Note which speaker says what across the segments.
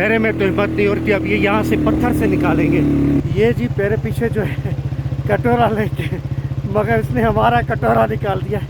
Speaker 1: मेरे में तो हिम्मत नहीं होती। अब ये यहाँ से पत्थर से निकालेंगे। ये जी मेरे पीछे जो है कटोरा लेके, मगर इसने हमारा कटोरा निकाल दिया।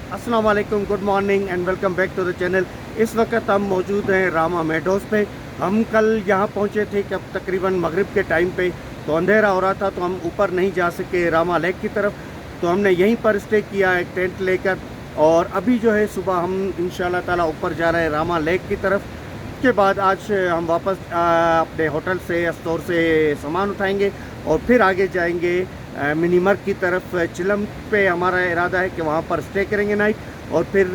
Speaker 1: अस्सलाम वालेकुम, good morning and welcome back to the channel. इस वक्त हम मौजूद हैं रामा मेडोज़ पे। हम कल यहाँ पहुँचे थे कि अब तकरीबन मगरिब के टाइम पे, तो अंधेरा हो रहा था तो हम ऊपर नहीं जा सके रामा लेक की तरफ, तो हमने यहीं पर स्टे किया एक टेंट लेकर। और अभी जो है सुबह हम इंशाल्लाह ताला ऊपर जा रहे हैं रामा लेक की तरफ। उसके बाद आज हम वापस अपने होटल से स्टोर से सामान उठाएंगे और फिर आगे जाएंगे मिनीमर्ग की तरफ। चिलम पे हमारा इरादा है कि वहाँ पर स्टे करेंगे नाइट, और फिर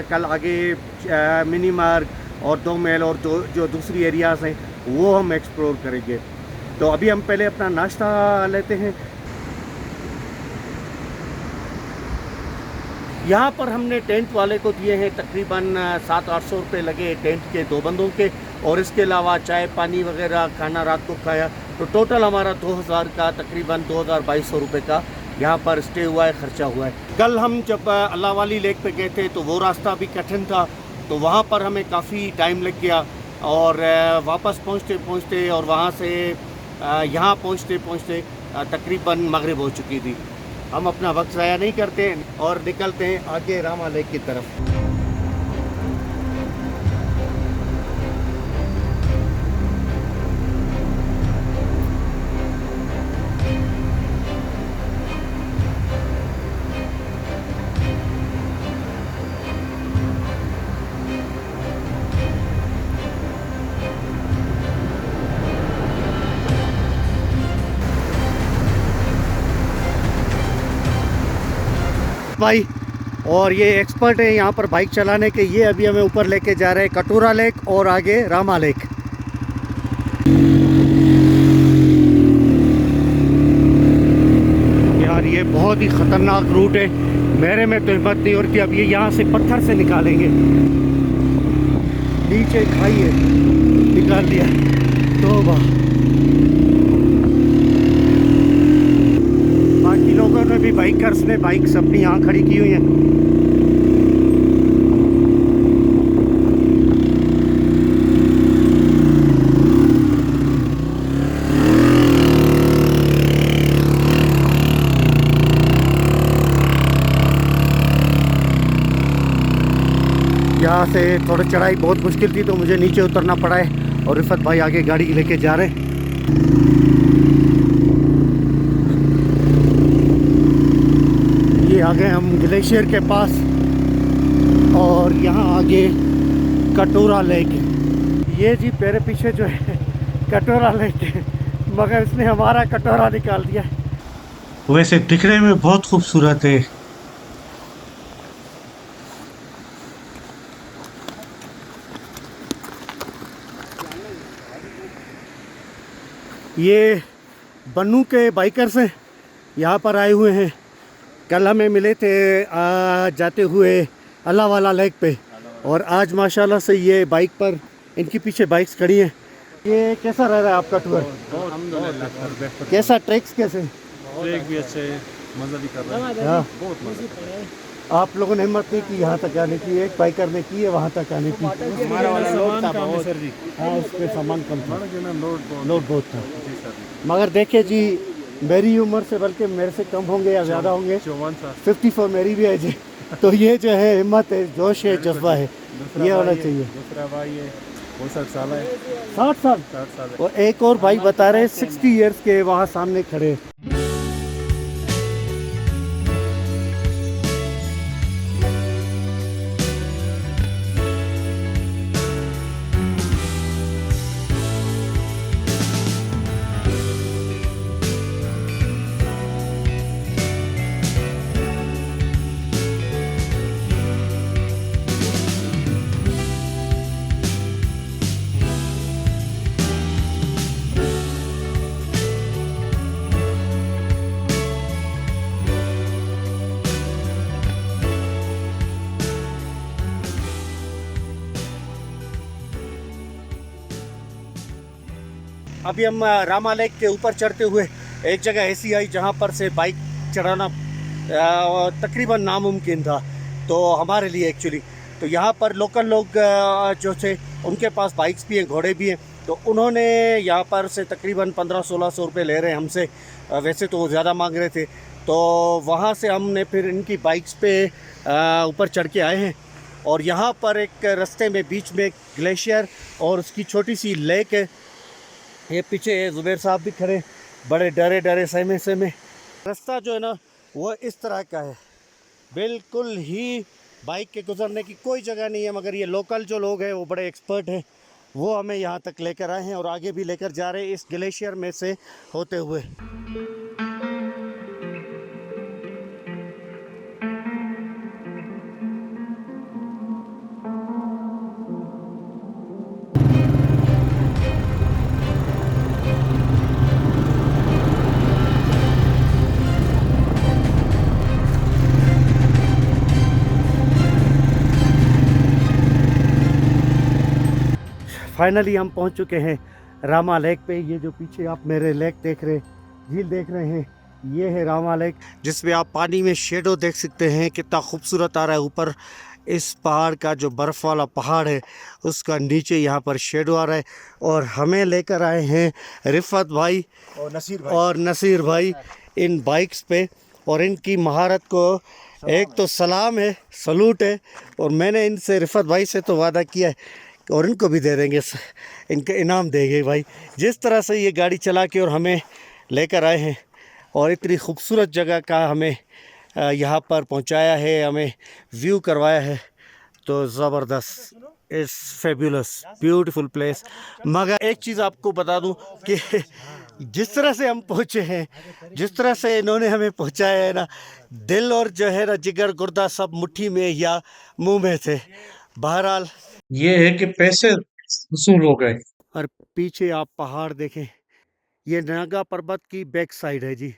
Speaker 1: कल आगे मिनीमर्ग और 2 मील और जो दूसरी एरियाज़ हैं वो हम एक्सप्लोर करेंगे। तो अभी हम पहले अपना नाश्ता लेते हैं। यहाँ पर हमने टेंट वाले को दिए हैं तकरीबन 700-800 रुपये लगे टेंट के 2 बंदों के, और इसके अलावा चाय पानी वगैरह खाना रात को खाया, तो टोटल हमारा 2000 का तकरीबन 2200 रुपये का यहाँ पर स्टे हुआ है, ख़र्चा हुआ है। कल हम जब अल्लाह वाली लेक पे गए थे तो वो रास्ता भी कठिन था, तो वहाँ पर हमें काफ़ी टाइम लग गया, और वापस पहुँचते पहुँचते और वहाँ से यहाँ पहुँचते पहुँचते तकरीबन मगरिब हो चुकी थी। हम अपना वक्त ज़ाया नहीं करते और निकलते हैं आगे रामा लेक की तरफ। भाई और ये एक्सपर्ट है यहाँ पर बाइक चलाने के, ये अभी हमें ऊपर लेके जा रहे हैं कटोरा लेक और आगे रामा लेक। यार ये बहुत ही ख़तरनाक रूट है, मेरे में तो हिम्मत नहीं होती। अब ये यहाँ से पत्थर से निकालेंगे, नीचे खाई है, निकाल दिया। तौबा। बाकी लोगों ने भी, बाइकर्स ने बाइक्स अपनी यहाँ खड़ी की हुई हैं। यहाँ से थोड़ी चढ़ाई बहुत मुश्किल थी तो मुझे नीचे उतरना पड़ा है, और रिफत भाई आगे गाड़ी लेके जा रहे हैं। ये आ गए हम ग्लेशियर के पास, और यहाँ आगे कटोरा लेक है। ये जी मेरे पीछे जो है कटोरा लेक है, मगर इसने हमारा कटोरा निकाल दिया है। वैसे दिखने में बहुत खूबसूरत है। ये बन्नू के बाइकर्स हैं, यहाँ पर आए हुए हैं। कल हमें मिले थे जाते हुए अल्लाह वाला लेक पे, और आज माशाल्लाह से ये बाइक पर, इनके पीछे बाइक्स खड़ी हैं। ये कैसा रह रहा है आपका टूर? कैसा ट्रैक्स कैसे?
Speaker 2: ट्रैक भी अच्छे, मज़ा भी कर रहा है।
Speaker 1: हाँ,
Speaker 2: बहुत मज़ा।
Speaker 1: आप लोगों ने हिम्मत नहीं की यहाँ तक आने की, एक बाइकर ने की है वहाँ तक आने की।
Speaker 2: हमारा वाला लोड था बहुत सर जी।
Speaker 1: हाँ, उस पर सामान कम था,
Speaker 2: लोड
Speaker 1: बहुत था।
Speaker 2: जी सर।
Speaker 1: मगर देखिए जी, मेरी उम्र से बल्कि मेरे से कम होंगे या ज़्यादा होंगे, 54 मेरी भी है जी। तो ये जो है हिम्मत है, जोश है, जज्बा है, ये होना चाहिए।
Speaker 2: दूसरा भाई है वो 60 साल है।
Speaker 1: 60 साल?
Speaker 2: 60 साल है।
Speaker 1: और एक और भाई बता रहे 60 ईयर्स के वहाँ सामने खड़े। अभी हम रामा लेक के ऊपर चढ़ते हुए एक जगह ऐसी आई जहाँ पर से बाइक चढ़ाना तकरीबन नामुमकिन था, तो हमारे लिए एक्चुअली। तो यहाँ पर लोकल लोग जो थे उनके पास बाइक्स भी हैं, घोड़े भी हैं, तो उन्होंने यहाँ पर से तकरीबन 1500-1600 रुपये ले रहे हैं हमसे। वैसे तो वो ज़्यादा मांग रहे थे, तो वहाँ से हमने फिर इनकी बाइक्स पे ऊपर चढ़ के आए हैं। और यहाँ पर एक रास्ते में बीच में एक ग्लेशियर और उसकी छोटी सी लेक है। ये पीछे ज़ुबैर साहब भी खड़े, बड़े डरे डरे सहमे सहमे। रास्ता जो है ना वो इस तरह का है, बिल्कुल ही बाइक के गुजरने की कोई जगह नहीं है, मगर ये लोकल जो लोग हैं वो बड़े एक्सपर्ट हैं, वो हमें यहाँ तक लेकर आए हैं और आगे भी लेकर जा रहे हैं इस ग्लेशियर में से होते हुए। फाइनली हम पहुंच चुके हैं रामा लेक पे। ये जो पीछे आप मेरे लेक देख रहे, झील देख रहे हैं, ये है रामा लेक, जिसमें आप पानी में शेडो देख सकते हैं। कितना खूबसूरत आ रहा है ऊपर इस पहाड़ का, जो बर्फ़ वाला पहाड़ है उसका नीचे यहाँ पर शेडो आ रहा है। और हमें लेकर आए हैं रिफ़त भाई और नसीर भाई इन बाइक्स पे, और इनकी महारत को एक तो सलाम है, सलूट है। और मैंने इनसे, रिफ़त भाई से तो वादा किया है और इनको भी दे देंगे, इनका इनाम देंगे भाई, जिस तरह से ये गाड़ी चला के और हमें लेकर आए हैं और इतनी खूबसूरत जगह का हमें यहाँ पर पहुँचाया है, हमें व्यू करवाया है, तो ज़बरदस्त, इट्स फेब्युलस, ब्यूटीफुल प्लेस। मगर एक चीज़ आपको बता दूं कि जिस तरह से हम पहुँचे हैं, जिस तरह से इन्होंने हमें पहुँचाया है ना, दिल और जो है ना जिगर गुर्दा सब मुट्ठी में या मुंह में थे। बहरहाल ये है कि पैसे वसूल हो गए। और पीछे आप पहाड़ देखें, ये नागा पर्वत की बैक साइड है जी।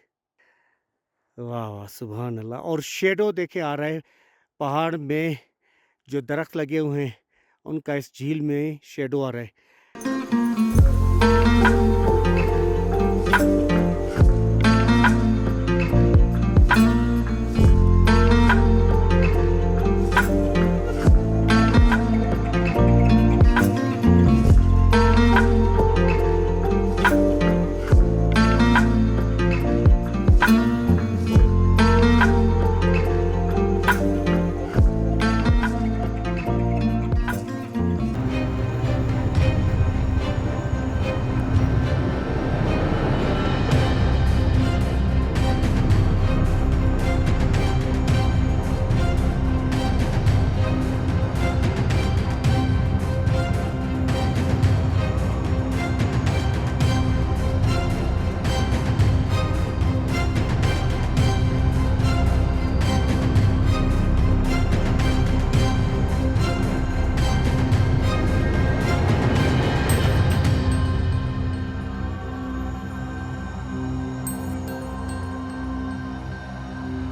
Speaker 1: वाह वाह, सुभान अल्लाह। और शेडो देखे आ रहा है पहाड़ में, जो दरख्त लगे हुए हैं उनका इस झील में शेडो आ रहा है।